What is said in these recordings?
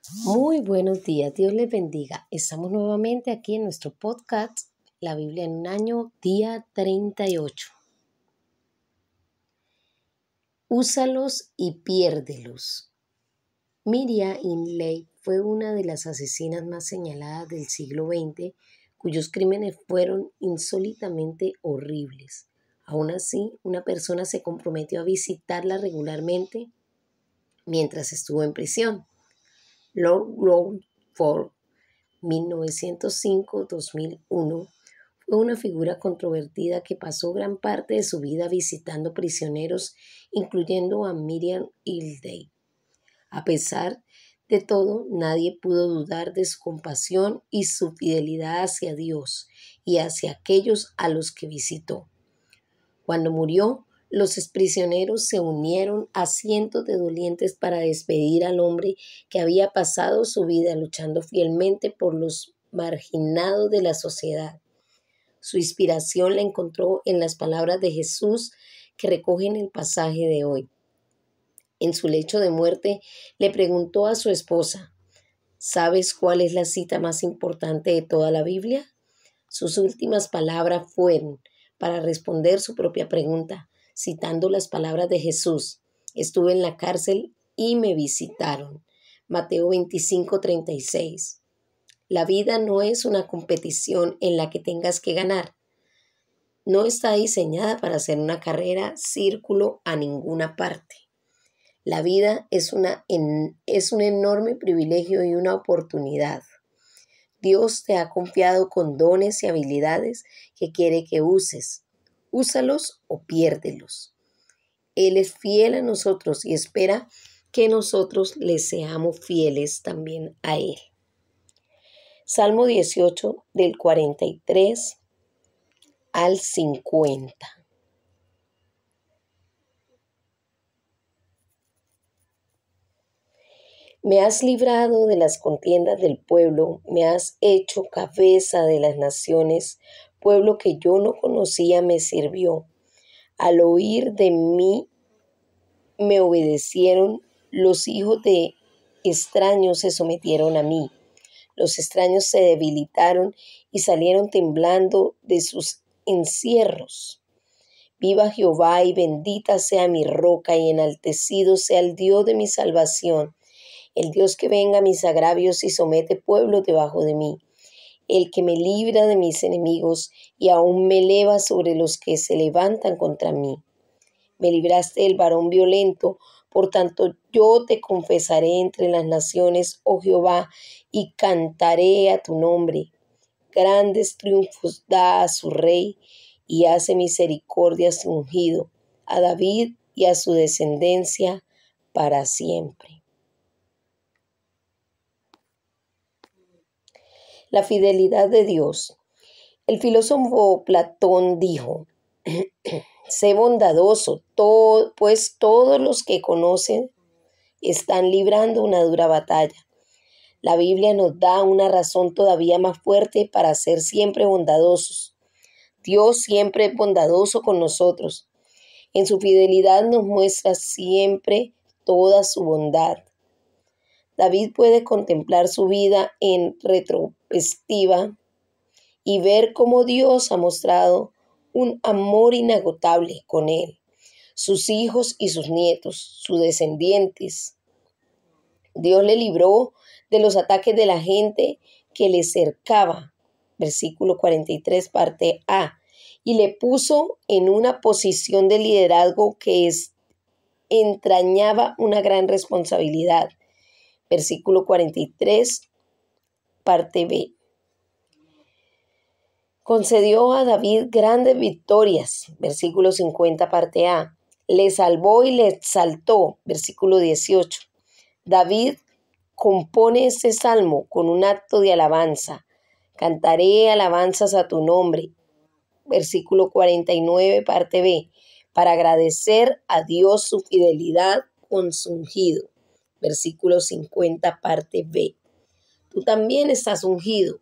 Muy buenos días, Dios les bendiga. Estamos nuevamente aquí en nuestro podcast, La Biblia en un año, día 38. Úsalos y piérdelos. Miriam Inlay fue una de las asesinas más señaladas del siglo XX, cuyos crímenes fueron insólitamente horribles. Aún así, una persona se comprometió a visitarla regularmente mientras estuvo en prisión. Lord Longford, 1905-2001, fue una figura controvertida que pasó gran parte de su vida visitando prisioneros, incluyendo a Miriam Inlay. A pesar de todo, nadie pudo dudar de su compasión y su fidelidad hacia Dios y hacia aquellos a los que visitó. Cuando murió, los exprisioneros se unieron a cientos de dolientes para despedir al hombre que había pasado su vida luchando fielmente por los marginados de la sociedad. Su inspiración la encontró en las palabras de Jesús que recogen el pasaje de hoy. En su lecho de muerte le preguntó a su esposa: ¿sabes cuál es la cita más importante de toda la Biblia? Sus últimas palabras fueron para responder su propia pregunta, citando las palabras de Jesús: estuve en la cárcel y me visitaron. Mateo 25:36. La vida no es una competición en la que tengas que ganar. No está diseñada para hacer una carrera círculo a ninguna parte. La vida es un enorme privilegio y una oportunidad. Dios te ha confiado con dones y habilidades que quiere que uses. Úsalos o piérdelos. Él es fiel a nosotros y espera que nosotros le seamos fieles también a Él. Salmo 18, del 43 al 50. Me has librado de las contiendas del pueblo, me has hecho cabeza de las naciones, pueblo que yo no conocía me sirvió. Al oír de mí me obedecieron, los hijos de extraños se sometieron a mí. Los extraños se debilitaron y salieron temblando de sus encierros. Viva Jehová y bendita sea mi roca y enaltecido sea el Dios de mi salvación. El Dios que venga a mis agravios y somete pueblos debajo de mí. El que me libra de mis enemigos y aún me eleva sobre los que se levantan contra mí. Me libraste del varón violento, por tanto yo te confesaré entre las naciones, oh Jehová, y cantaré a tu nombre. Grandes triunfos da a su rey y hace misericordia a su ungido, a David y a su descendencia para siempre. La fidelidad de Dios. El filósofo Platón dijo: sé bondadoso, pues todos los que conocen están librando una dura batalla. La Biblia nos da una razón todavía más fuerte para ser siempre bondadosos. Dios siempre es bondadoso con nosotros. En su fidelidad nos muestra siempre toda su bondad. David puede contemplar su vida en retrospectiva y ver cómo Dios ha mostrado un amor inagotable con él, sus hijos y sus nietos, sus descendientes. Dios le libró de los ataques de la gente que le cercaba, versículo 43, parte A, y le puso en una posición de liderazgo que entrañaba una gran responsabilidad, versículo 43, parte B. Concedió a David grandes victorias, versículo 50, parte A. Le salvó y le exaltó, versículo 18. David compone este salmo con un acto de alabanza. Cantaré alabanzas a tu nombre, versículo 49, parte B, para agradecer a Dios su fidelidad con su ungido, versículo 50, parte B. Tú también estás ungido,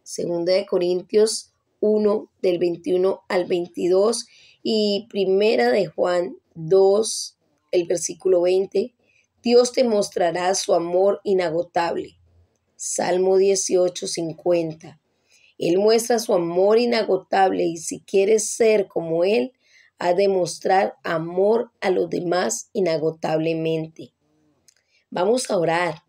2 Corintios 1, del 21 al 22 y 1 de Juan 2, el versículo 20, Dios te mostrará su amor inagotable. Salmo 18:50. Él muestra su amor inagotable y si quieres ser como Él, ha de mostrar amor a los demás inagotablemente. Vamos a orar.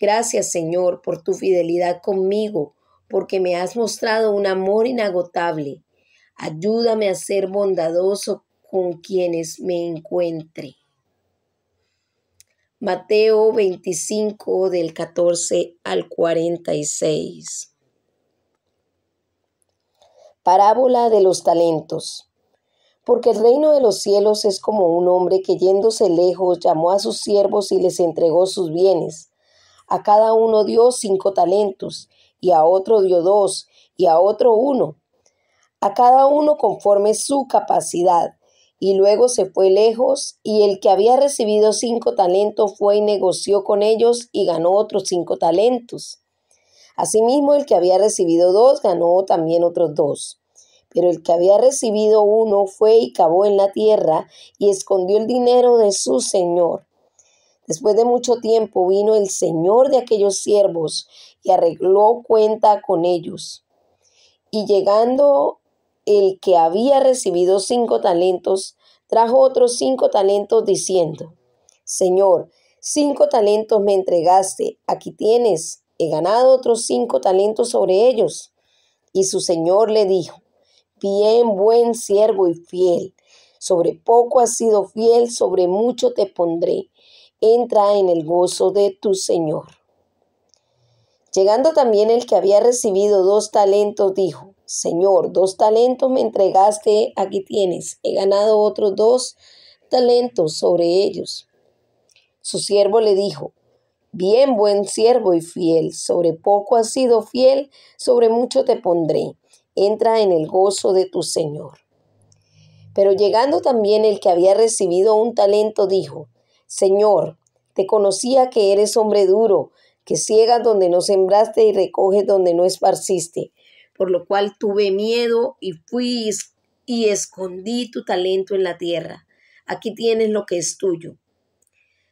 Gracias, Señor, por tu fidelidad conmigo, porque me has mostrado un amor inagotable. Ayúdame a ser bondadoso con quienes me encuentre. Mateo 25 del 14 al 46. Parábola de los talentos. Porque el reino de los cielos es como un hombre que yéndose lejos llamó a sus siervos y les entregó sus bienes. A cada uno dio 5 talentos, y a otro dio 2, y a otro 1. A cada uno conforme su capacidad. Y luego se fue lejos, y el que había recibido 5 talentos fue y negoció con ellos y ganó otros 5 talentos. Asimismo, el que había recibido 2 ganó también otros 2. Pero el que había recibido 1 fue y cavó en la tierra y escondió el dinero de su señor. Después de mucho tiempo vino el señor de aquellos siervos y arregló cuenta con ellos. Y llegando el que había recibido 5 talentos, trajo otros 5 talentos diciendo: Señor, 5 talentos me entregaste, aquí tienes, he ganado otros 5 talentos sobre ellos. Y su señor le dijo: Bien, buen siervo y fiel, sobre poco has sido fiel, sobre mucho te pondré. Entra en el gozo de tu señor. Llegando también el que había recibido 2 talentos, dijo: Señor, 2 talentos me entregaste, aquí tienes, he ganado otros 2 talentos sobre ellos. Su siervo le dijo: Bien, buen siervo y fiel, sobre poco has sido fiel, sobre mucho te pondré. Entra en el gozo de tu señor. Pero llegando también el que había recibido 1 talento, dijo: Señor, te conocía que eres hombre duro, que ciegas donde no sembraste y recoges donde no esparciste, por lo cual tuve miedo y fui y escondí tu talento en la tierra. Aquí tienes lo que es tuyo.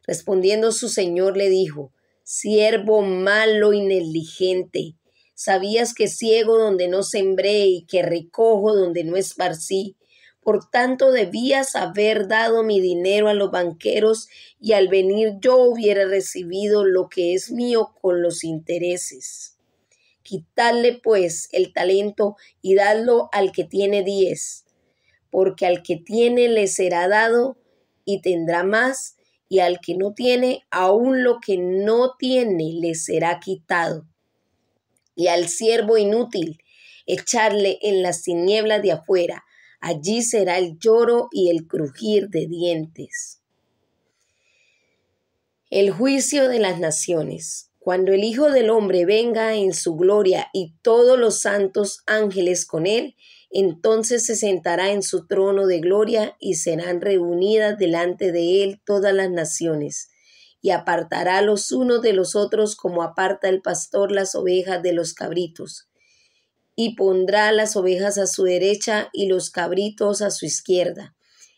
Respondiendo su señor le dijo: Siervo malo y negligente, sabías que ciego donde no sembré y que recojo donde no esparcí. Por tanto, debías haber dado mi dinero a los banqueros y al venir yo hubiera recibido lo que es mío con los intereses. Quitadle, pues, el talento y dadlo al que tiene 10, porque al que tiene le será dado y tendrá más, y al que no tiene, aún lo que no tiene le será quitado. Y al siervo inútil, echarle en las tinieblas de afuera. Allí será el lloro y el crujir de dientes. El juicio de las naciones. Cuando el Hijo del Hombre venga en su gloria y todos los santos ángeles con él, entonces se sentará en su trono de gloria y serán reunidas delante de él todas las naciones. Y apartará los unos de los otros como aparta el pastor las ovejas de los cabritos. Y pondrá las ovejas a su derecha y los cabritos a su izquierda.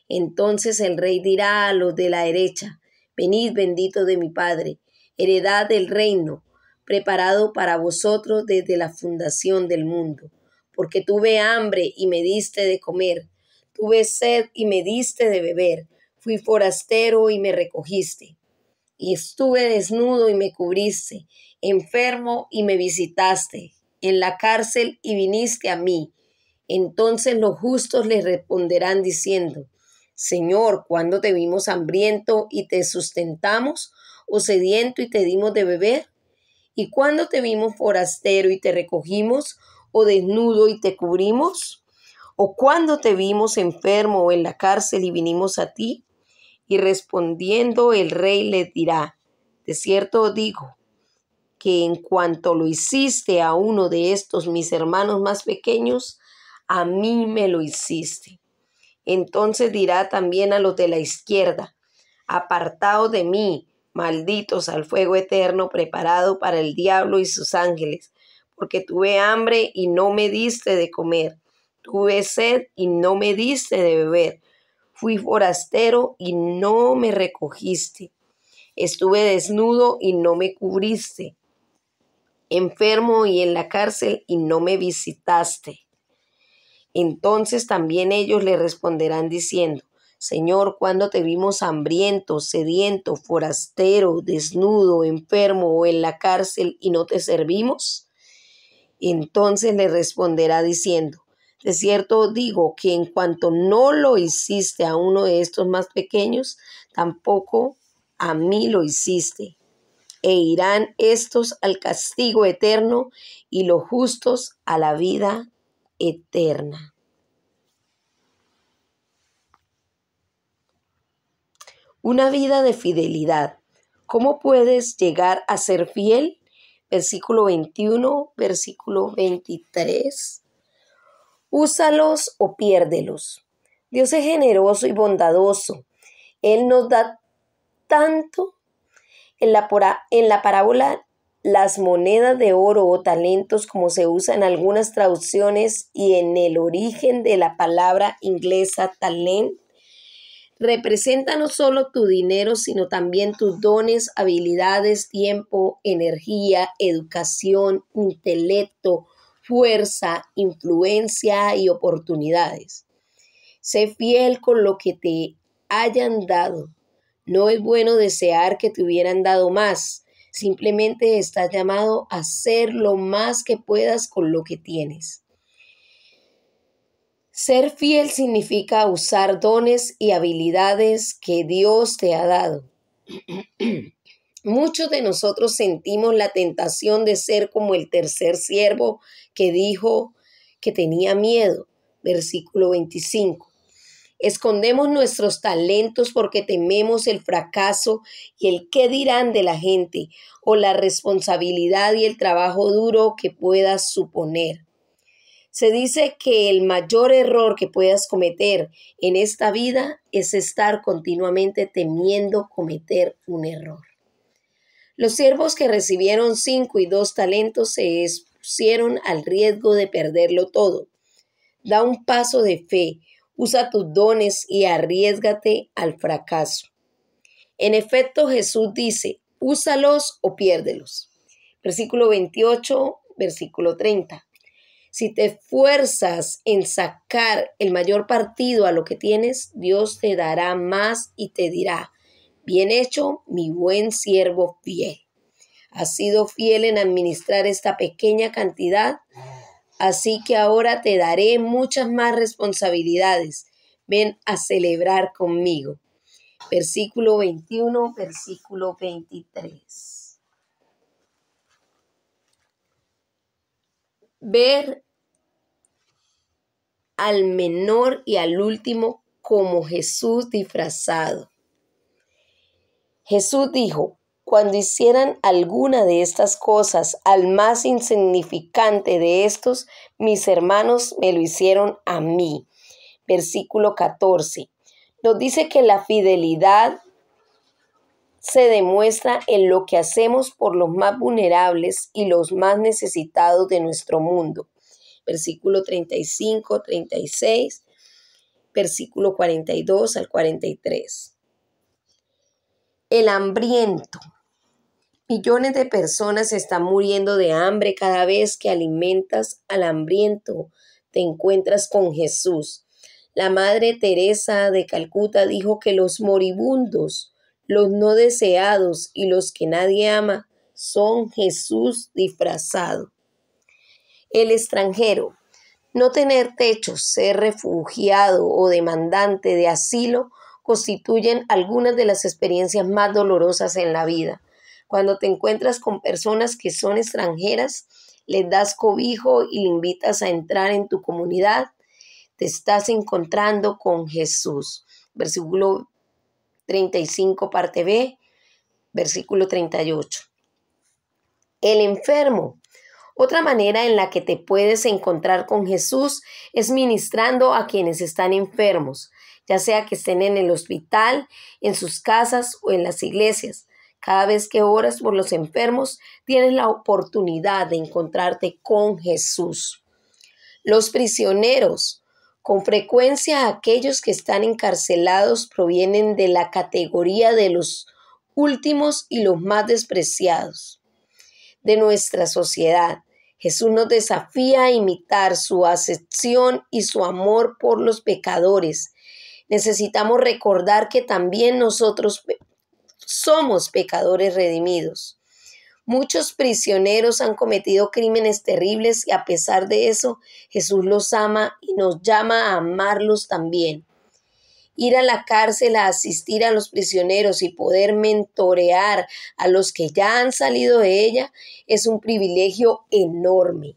Entonces el rey dirá a los de la derecha: Venid, benditos de mi Padre, heredad del reino, preparado para vosotros desde la fundación del mundo. Porque tuve hambre y me diste de comer, tuve sed y me diste de beber, fui forastero y me recogiste, y estuve desnudo y me cubriste, enfermo y me visitaste, en la cárcel y viniste a mí. Entonces los justos les responderán diciendo: Señor, ¿cuándo te vimos hambriento y te sustentamos, o sediento y te dimos de beber? ¿Y cuándo te vimos forastero y te recogimos, o desnudo y te cubrimos? ¿O cuándo te vimos enfermo o en la cárcel y vinimos a ti? Y respondiendo el rey les dirá: De cierto os digo, que en cuanto lo hiciste a uno de estos mis hermanos más pequeños, a mí me lo hiciste. Entonces dirá también a los de la izquierda: Apartaos de mí, malditos, al fuego eterno preparado para el diablo y sus ángeles, porque tuve hambre y no me diste de comer, tuve sed y no me diste de beber, fui forastero y no me recogiste, Estuve desnudo y no me cubriste, enfermo y en la cárcel y no me visitaste. Entonces también ellos le responderán diciendo: Señor, ¿cuándo te vimos hambriento, sediento, forastero, desnudo, enfermo o en la cárcel y no te servimos? Entonces le responderá diciendo: De cierto digo que en cuanto no lo hiciste a uno de estos más pequeños, tampoco a mí lo hiciste. E irán estos al castigo eterno y los justos a la vida eterna. Una vida de fidelidad. ¿Cómo puedes llegar a ser fiel? Versículo 21, versículo 23. Úsalos o piérdelos. Dios es generoso y bondadoso. Él nos da tanto. En la parábola, las monedas de oro o talentos, como se usa en algunas traducciones y en el origen de la palabra inglesa talent, representa no solo tu dinero, sino también tus dones, habilidades, tiempo, energía, educación, intelecto, fuerza, influencia y oportunidades. Sé fiel con lo que te hayan dado. No es bueno desear que te hubieran dado más. Simplemente estás llamado a hacer lo más que puedas con lo que tienes. Ser fiel significa usar dones y habilidades que Dios te ha dado. Muchos de nosotros sentimos la tentación de ser como el tercer siervo que dijo que tenía miedo. Versículo 25. Escondemos nuestros talentos porque tememos el fracaso y el qué dirán de la gente o la responsabilidad y el trabajo duro que puedas suponer. Se dice que el mayor error que puedas cometer en esta vida es estar continuamente temiendo cometer un error. Los siervos que recibieron 5 y 2 talentos se expusieron al riesgo de perderlo todo. Da un paso de fe, usa tus dones y arriésgate al fracaso. En efecto, Jesús dice: úsalos o piérdelos. Versículo 28, versículo 30. Si te esfuerzas en sacar el mayor partido a lo que tienes, Dios te dará más y te dirá: bien hecho, mi buen siervo fiel. Has sido fiel en administrar esta pequeña cantidad, así que ahora te daré muchas más responsabilidades. Ven a celebrar conmigo. Versículo 21, versículo 23. Ver al menor y al último como Jesús disfrazado. Jesús dijo: cuando hicieran alguna de estas cosas al más insignificante de estos, mis hermanos me lo hicieron a mí. Versículo 14. Nos dice que la fidelidad se demuestra en lo que hacemos por los más vulnerables y los más necesitados de nuestro mundo. Versículo 35, 36, versículo 42 al 43. El hambriento. Millones de personas están muriendo de hambre cada vez que alimentas al hambriento. Te encuentras con Jesús. La Madre Teresa de Calcuta dijo que los moribundos, los no deseados y los que nadie ama son Jesús disfrazado. El extranjero. No tener techo, ser refugiado o demandante de asilo constituyen algunas de las experiencias más dolorosas en la vida. Cuando te encuentras con personas que son extranjeras, les das cobijo y le invitas a entrar en tu comunidad, te estás encontrando con Jesús. Versículo 35, parte B, versículo 38. El enfermo. Otra manera en la que te puedes encontrar con Jesús es ministrando a quienes están enfermos, ya sea que estén en el hospital, en sus casas o en las iglesias. Cada vez que oras por los enfermos, tienes la oportunidad de encontrarte con Jesús. Los prisioneros. Con frecuencia aquellos que están encarcelados provienen de la categoría de los últimos y los más despreciados de nuestra sociedad. Jesús nos desafía a imitar su acepción y su amor por los pecadores. Necesitamos recordar que también nosotros somos pecadores redimidos. Muchos prisioneros han cometido crímenes terribles y a pesar de eso, Jesús los ama y nos llama a amarlos también. Ir a la cárcel a asistir a los prisioneros y poder mentorear a los que ya han salido de ella es un privilegio enorme.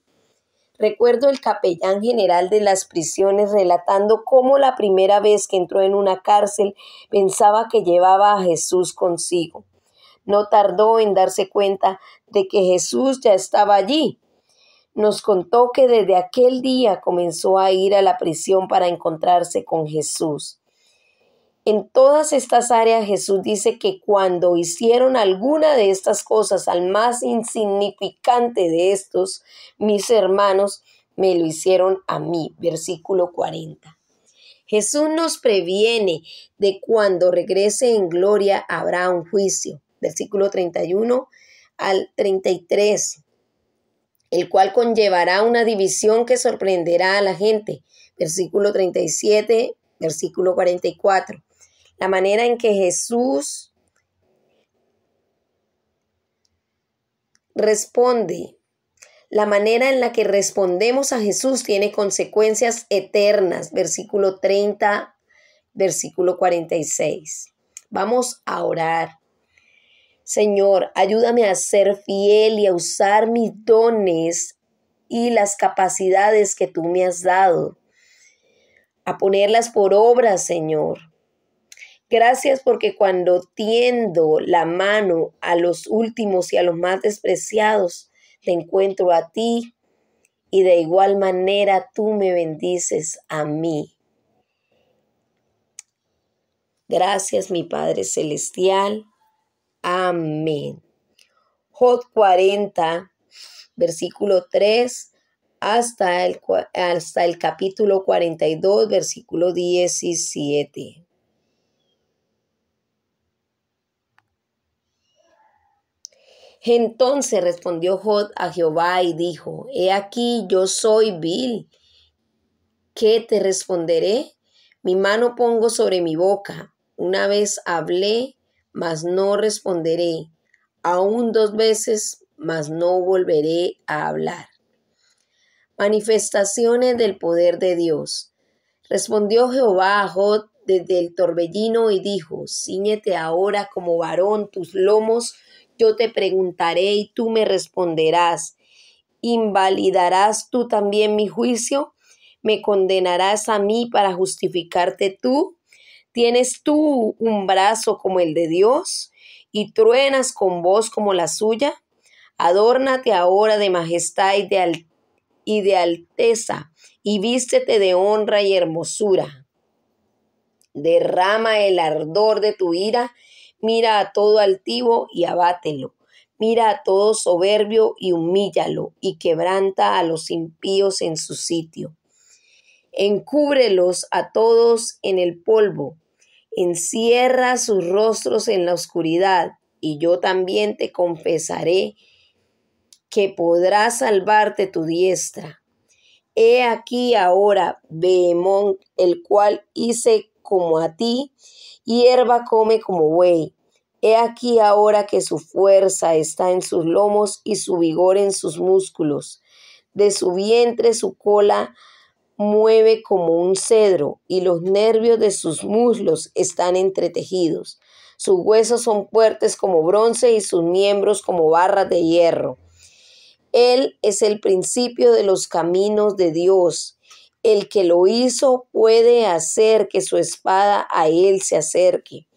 Recuerdo el capellán general de las prisiones relatando cómo la primera vez que entró en una cárcel pensaba que llevaba a Jesús consigo. No tardó en darse cuenta de que Jesús ya estaba allí. Nos contó que desde aquel día comenzó a ir a la prisión para encontrarse con Jesús. En todas estas áreas Jesús dice que cuando hicieron alguna de estas cosas al más insignificante de estos, mis hermanos, me lo hicieron a mí. Versículo 40. Jesús nos previene de cuando regrese en gloria habrá un juicio. Versículo 31 al 33, el cual conllevará una división que sorprenderá a la gente. Versículo 37, versículo 44. La manera en que Jesús responde, la manera en la que respondemos a Jesús tiene consecuencias eternas. Versículo 30, versículo 46. Vamos a orar. Señor, ayúdame a ser fiel y a usar mis dones y las capacidades que tú me has dado, a ponerlas por obra, Señor. Gracias porque cuando tiendo la mano a los últimos y a los más despreciados, te encuentro a ti y de igual manera tú me bendices a mí. Gracias, mi Padre Celestial. Amén. Job 40, versículo 3 hasta el capítulo 42, versículo 17. Entonces respondió Job a Jehová y dijo: He aquí, yo soy vil. ¿Qué te responderé? Mi mano pongo sobre mi boca. Una vez hablé, mas no responderé. Aún 2 veces, mas no volveré a hablar. Manifestaciones del poder de Dios. Respondió Jehová a Job desde el torbellino y dijo: Cíñete ahora como varón tus lomos. Yo te preguntaré y tú me responderás. ¿Invalidarás tú también mi juicio? ¿Me condenarás a mí para justificarte tú? ¿Tienes tú un brazo como el de Dios y truenas con voz como la suya? Adórnate ahora de majestad y de alteza y vístete de honra y hermosura. Derrama el ardor de tu ira. Mira a todo altivo y abátelo. Mira a todo soberbio y humíllalo, y quebranta a los impíos en su sitio. Encúbrelos a todos en el polvo. Encierra sus rostros en la oscuridad, y yo también te confesaré que podrá salvarte tu diestra. He aquí ahora Behemón, el cual hice como a ti, hierba come como buey. He aquí ahora que su fuerza está en sus lomos y su vigor en sus músculos. De su vientre su cola mueve como un cedro y los nervios de sus muslos están entretejidos. Sus huesos son fuertes como bronce y sus miembros como barras de hierro. Él es el principio de los caminos de Dios. El que lo hizo puede hacer que su espada a él se acerque.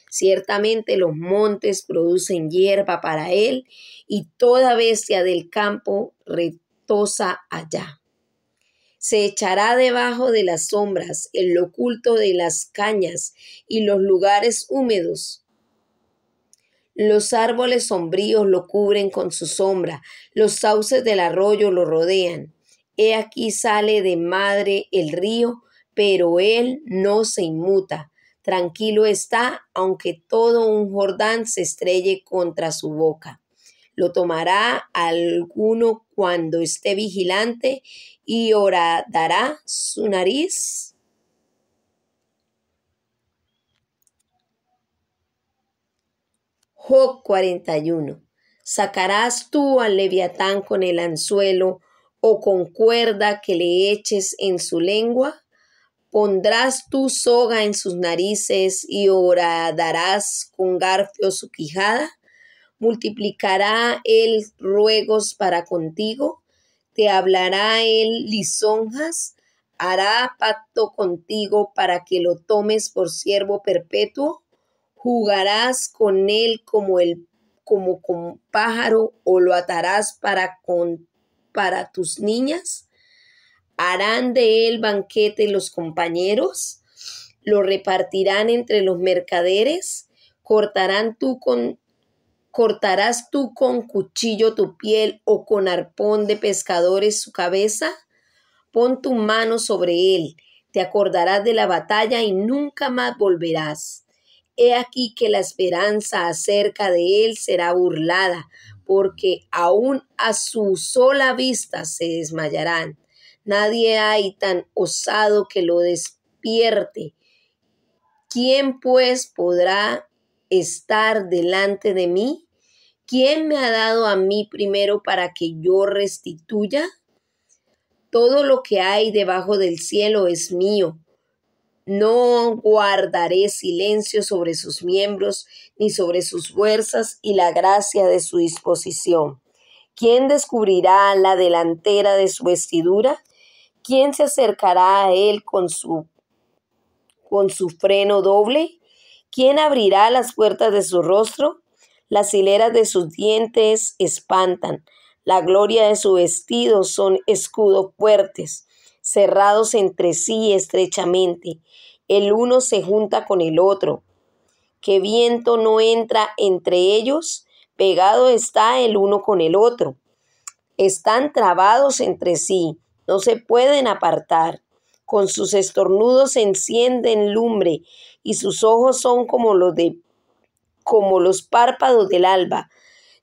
Ciertamente los montes producen hierba para él y toda bestia del campo retosa allá. Se echará debajo de las sombras, en lo oculto de las cañas y los lugares húmedos. Los árboles sombríos lo cubren con su sombra, los sauces del arroyo lo rodean. He aquí sale de madre el río, pero él no se inmuta. Tranquilo está, aunque todo un Jordán se estrelle contra su boca. Lo tomará alguno cuando esté vigilante y horadará su nariz. Job 41. ¿Sacarás tú al leviatán con el anzuelo o con cuerda que le eches en su lengua? ¿Pondrás tú soga en sus narices y horadarás con garfio su quijada? ¿Multiplicará él ruegos para contigo? ¿Te hablará él lisonjas? ¿Hará pacto contigo para que lo tomes por siervo perpetuo? ¿Jugarás con él como con pájaro o lo atarás para tus niñas? ¿Harán de él banquete los compañeros? ¿Lo repartirán entre los mercaderes? ¿Cortarás tú con cuchillo tu piel o con arpón de pescadores su cabeza? Pon tu mano sobre él, te acordarás de la batalla y nunca más volverás. He aquí que la esperanza acerca de él será burlada, porque aún a su sola vista se desmayarán. Nadie hay tan osado que lo despierte. ¿Quién pues podrá estar delante de mí? ¿Quién me ha dado a mí primero para que yo restituya? Todo lo que hay debajo del cielo es mío. No guardaré silencio sobre sus miembros, ni sobre sus fuerzas y la gracia de su disposición. ¿Quién descubrirá la delantera de su vestidura? ¿Quién se acercará a él con su freno doble? ¿Quién abrirá las puertas de su rostro? Las hileras de sus dientes espantan. La gloria de su vestido son escudos fuertes, cerrados entre sí estrechamente. El uno se junta con el otro. ¿Qué viento no entra entre ellos? Pegado está el uno con el otro. Están trabados entre sí, no se pueden apartar. Con sus estornudos encienden lumbre y sus ojos son como los párpados del alba.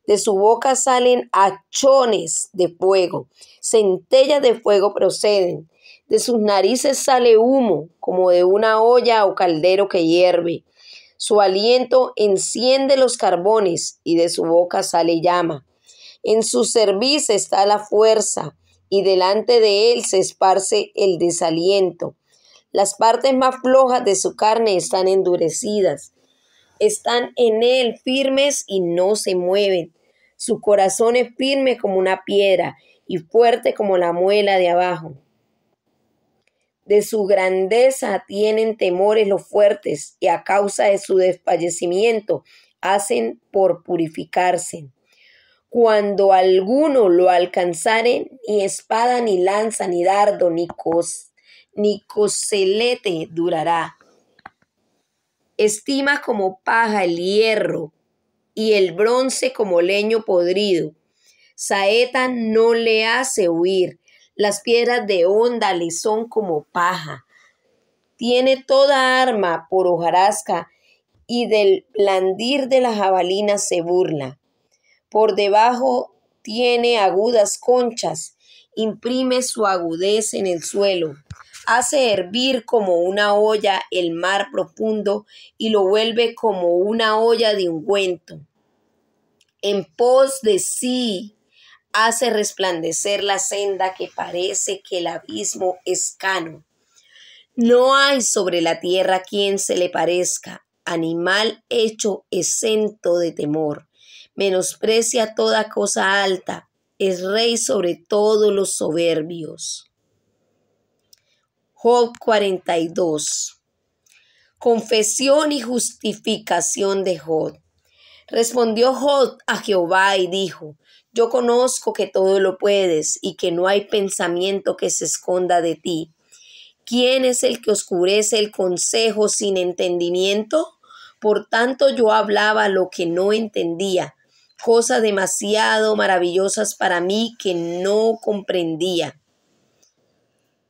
De su boca salen hachones de fuego, centellas de fuego proceden. De sus narices sale humo, como de una olla o caldero que hierve. Su aliento enciende los carbones y de su boca sale llama. En su cerviz está la fuerza y delante de él se esparce el desaliento. Las partes más flojas de su carne están endurecidas. Están en él firmes y no se mueven. Su corazón es firme como una piedra y fuerte como la muela de abajo. De su grandeza tienen temores los fuertes y a causa de su desfallecimiento hacen por purificarse. Cuando alguno lo alcanzare, ni espada, ni lanza, ni dardo, ni coselete durará. Estima como paja el hierro y el bronce como leño podrido. Saeta no le hace huir, las piedras de honda le son como paja. Tiene toda arma por hojarasca y del blandir de la jabalina se burla. Por debajo tiene agudas conchas, imprime su agudez en el suelo. Hace hervir como una olla el mar profundo y lo vuelve como una olla de ungüento. En pos de sí hace resplandecer la senda que parece que el abismo es cano. No hay sobre la tierra quien se le parezca, animal hecho exento de temor. Menosprecia toda cosa alta, es rey sobre todos los soberbios. Job 42. Confesión y justificación de Job. Respondió Job a Jehová y dijo: Yo conozco que todo lo puedes y que no hay pensamiento que se esconda de ti. ¿Quién es el que oscurece el consejo sin entendimiento? Por tanto yo hablaba lo que no entendía, cosas demasiado maravillosas para mí que no comprendía.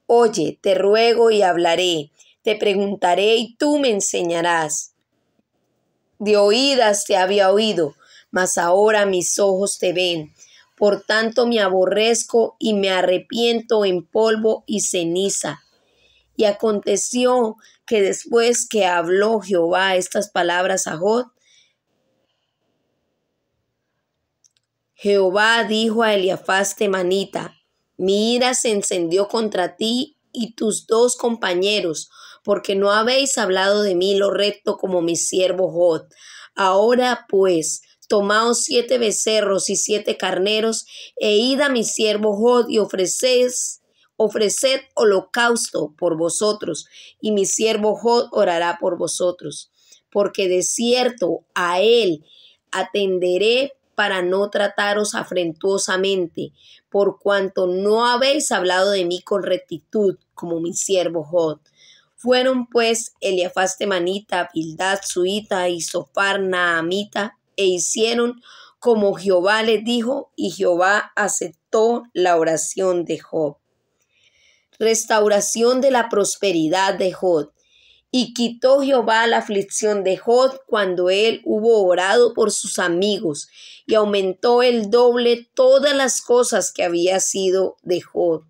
Oye, te ruego y hablaré, Te preguntaré y tú me enseñarás. De oídas te había oído, mas ahora mis ojos te ven. Por tanto me aborrezco y me arrepiento en polvo y ceniza. Y aconteció que después que habló Jehová estas palabras a Jod, Jehová dijo a Eliafaz temanita: mi ira se encendió contra ti y tus dos compañeros, porque no habéis hablado de mí lo recto como mi siervo Jod. Ahora pues, tomaos 7 becerros y 7 carneros, e id a mi siervo Jod y ofreced holocausto por vosotros, y mi siervo Jod orará por vosotros, porque de cierto a él atenderé para no trataros afrentuosamente, por cuanto no habéis hablado de mí con rectitud, como mi siervo Jod. Fueron pues Eliafaz temanita, Bildad suita y Zophar naamita, e hicieron como Jehová les dijo, y Jehová aceptó la oración de Job. Restauración de la prosperidad de Jod. Y quitó Jehová la aflicción de Jod cuando él hubo orado por sus amigos, y aumentó el doble todas las cosas que había sido de Jod.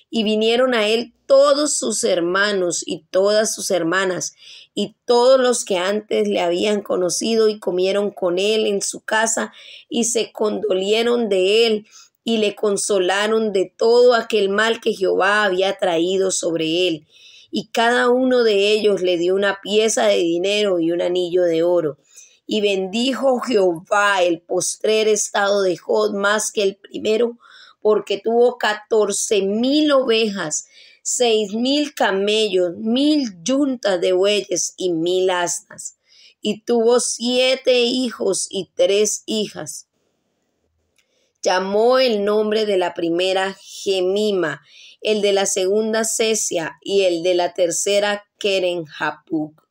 Y vinieron a él todos sus hermanos y todas sus hermanas, y todos los que antes le habían conocido, y comieron con él en su casa, y se condolieron de él, y le consolaron de todo aquel mal que Jehová había traído sobre él. Y cada uno de ellos le dio una pieza de dinero y un anillo de oro. Y bendijo Jehová el postrer estado de Jod más que el primero, porque tuvo 14,000 ovejas, 6,000 camellos, 1,000 yuntas de bueyes y 1,000 asnas. Y tuvo 7 hijos y 3 hijas. Llamó el nombre de la primera Gemima, el de la segunda Cesia y el de la tercera Keren-Hapuk.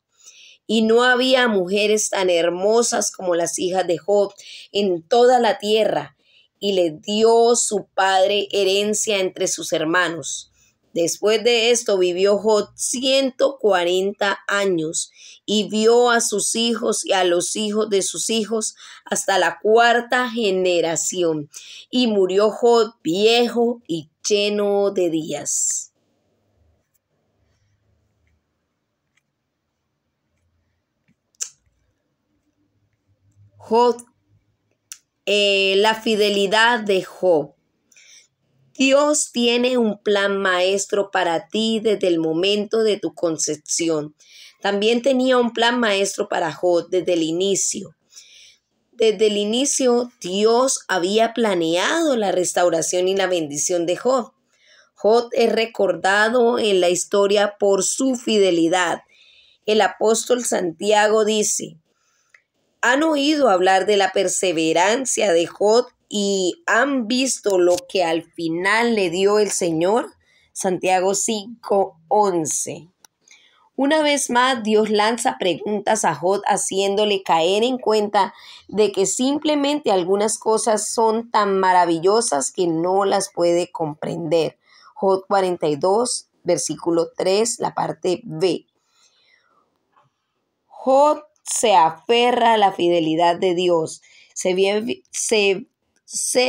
Y no había mujeres tan hermosas como las hijas de Job en toda la tierra, y le dio su padre herencia entre sus hermanos. Después de esto vivió Job 140 años, y vio a sus hijos y a los hijos de sus hijos hasta la 4ª generación. Y murió Job viejo y lleno de días. Job, la fidelidad de Job. Dios tiene un plan maestro para ti desde el momento de tu concepción. También tenía un plan maestro para Job desde el inicio. Desde el inicio, Dios había planeado la restauración y la bendición de Job. Job es recordado en la historia por su fidelidad. El apóstol Santiago dice: ¿han oído hablar de la perseverancia de Job y han visto lo que al final le dio el Señor? Santiago 5:11. Una vez más, Dios lanza preguntas a Job, haciéndole caer en cuenta de que simplemente algunas cosas son tan maravillosas que no las puede comprender. Job 42, versículo 3, la parte B. Job se aferra a la fidelidad de Dios. Sé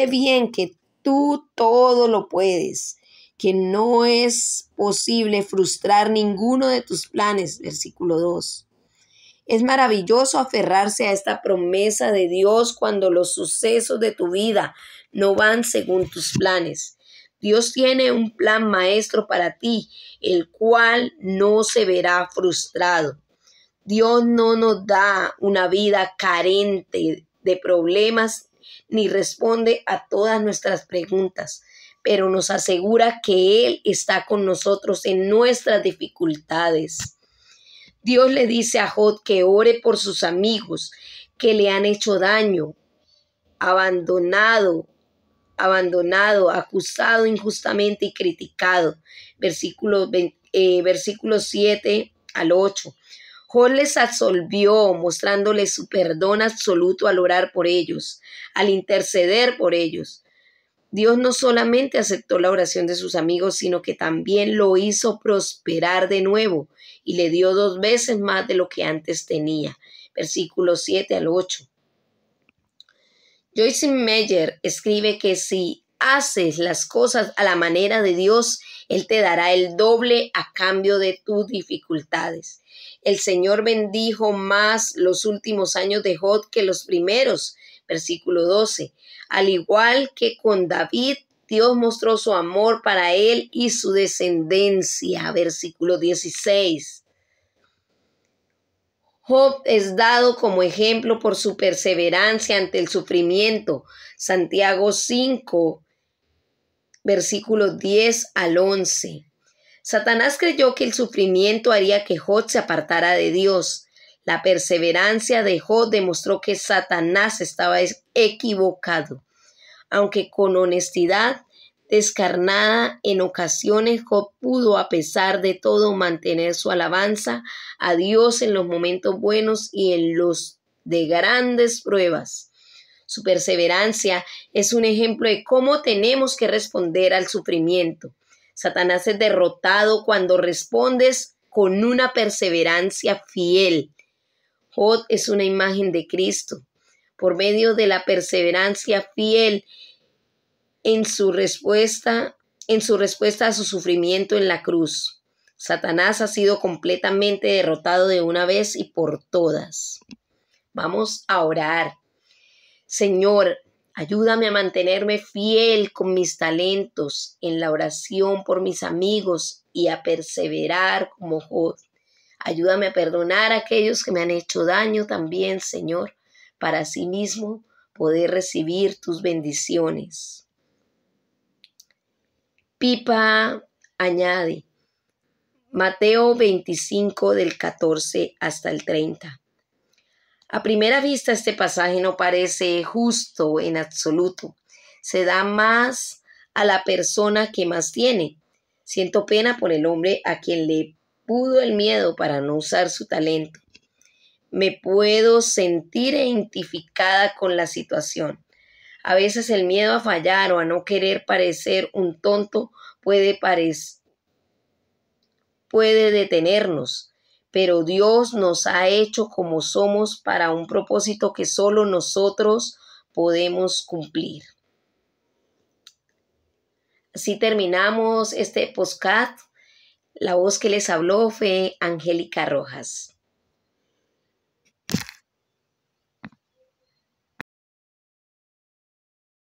bien que tú todo lo puedes, que no es posible frustrar ninguno de tus planes. Versículo 2. Es maravilloso aferrarse a esta promesa de Dios cuando los sucesos de tu vida no van según tus planes. Dios tiene un plan maestro para ti, el cual no se verá frustrado. Dios no nos da una vida carente de problemas ni responde a todas nuestras preguntas, pero nos asegura que Él está con nosotros en nuestras dificultades. Dios le dice a Job que ore por sus amigos que le han hecho daño, abandonado, acusado injustamente y criticado. Versículos 7 al 8. Job les absolvió, mostrándoles su perdón absoluto al orar por ellos, al interceder por ellos. Dios no solamente aceptó la oración de sus amigos, sino que también lo hizo prosperar de nuevo y le dio 2 veces más de lo que antes tenía. Versículos 7 al 8. Joyce Meyer escribe que si haces las cosas a la manera de Dios, Él te dará el doble a cambio de tus dificultades. El Señor bendijo más los últimos años de Job que los primeros. Versículo 12. Al igual que con David, Dios mostró su amor para él y su descendencia. Versículo 16. Job es dado como ejemplo por su perseverancia ante el sufrimiento. Santiago 5, versículos 10 al 11. Satanás creyó que el sufrimiento haría que Job se apartara de Dios. La perseverancia de Job demostró que Satanás estaba equivocado. Aunque con honestidad descarnada, en ocasiones Job pudo, a pesar de todo, mantener su alabanza a Dios en los momentos buenos y en los de grandes pruebas. Su perseverancia es un ejemplo de cómo tenemos que responder al sufrimiento. Satanás es derrotado cuando respondes con una perseverancia fiel. Job es una imagen de Cristo. Por medio de la perseverancia fiel en su respuesta a su sufrimiento en la cruz, Satanás ha sido completamente derrotado de una vez y por todas. Vamos a orar. Señor, ayúdame a mantenerme fiel con mis talentos en la oración por mis amigos y a perseverar como Job. Ayúdame a perdonar a aquellos que me han hecho daño también, Señor, para asimismo poder recibir tus bendiciones. Pipa añade, Mateo 25 del 14 hasta el 30. A primera vista este pasaje no parece justo en absoluto. Se da más a la persona que más tiene. Siento pena por el hombre a quien le pudo el miedo para no usar su talento. Me puedo sentir identificada con la situación. A veces el miedo a fallar o a no querer parecer un tonto puede detenernos, pero Dios nos ha hecho como somos para un propósito que solo nosotros podemos cumplir. Así terminamos este podcast. La voz que les habló fue Angélica Rojas.